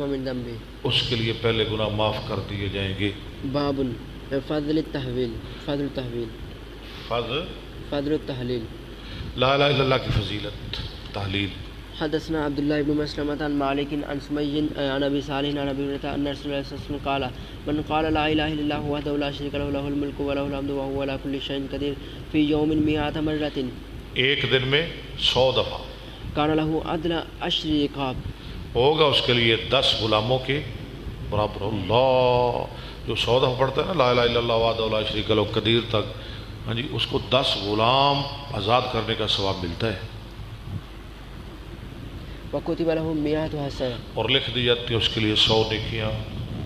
من ذنبه اس کے لیے پہلے گناہ معاف کر دیے جائیں گے۔ باب فضل التحویل فضل التحویل فضل التحلیل لا الہ الا اللہ کی فضیلت تحلیل۔ حدثنا عبد الله بن مسلمة عن مالك عن سمي عن ابي صالح عن ابي هريرة ان رسول الله صلى الله عليه وسلم قال من قال لا اله الا الله وحده لا شريك له له الملك وله الحمد وهو على كل شيء قدير في يوم 100 مرة ایک دن میں 100 دفعہ كان له عدل 10 رقاب ہوگا اس کے لیے 10 غلاموں کے برابر۔ اللہ جو 100 دفعہ پڑھتا ہے نا لا الہ الا اللہ وحدہ لا شریک لہ قدیر تک، ہاں جی، اس کو 10 غلام آزاد کرنے کا ثواب ملتا ہے، وكتب له 100 حسنة اور لکھ دی جاتی ہیں اس کے لیے 100 نیکیاں،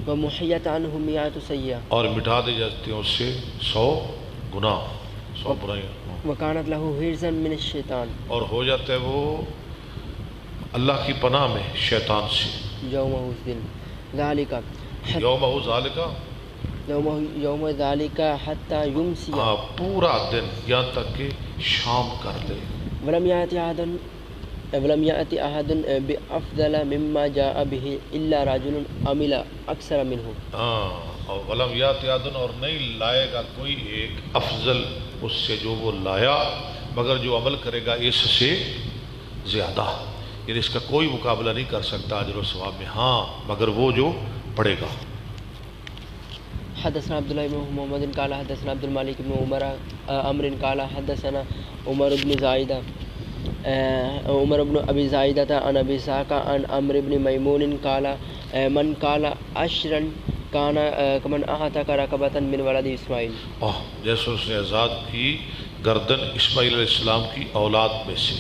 ومحيت عنه 100 سيئة اور مٹا دی جاتی ہیں اس سے 100 گناہ، 100 برائیاں، وكانت له حرزا من الشيطان اور ہو جاتا ہے وہ اللہ کی پناہ میں شیطان سے۔ يومه الدين ذلك یوم ذالک، يوم ذلك حتى يمسي ہاں پورا دن یہاں تک کہ شام کر دے۔ ولم يأتي أحد بأفضل مما جاء به إلا رجل عمل أكثر منه۔ اور ولم یات یادن، اور نہیں لائے گا کوئی ایک افضل اس سے جو وہ لایا، مگر جو عمل کرے گا اس سے زیادہ، یعنی اس کا کوئی مقابلہ نہیں کر سکتا اجر و ثواب میں، ہاں مگر وہ جو پڑھے گا۔ حدثنا عبد الله بن محمد قال حدثنا عبد الملك بن عمرو قال حدثنا عمر بن ابي زائدة عن ابي اسحاق عن عمرو بن ميمون قال من قال عشرا كان كمن اعتق رقبة من ولد اسماعيل، جیسے اس نے آزاد کی گردن اسماعیل علیہ السلام کی اولاد میں سے۔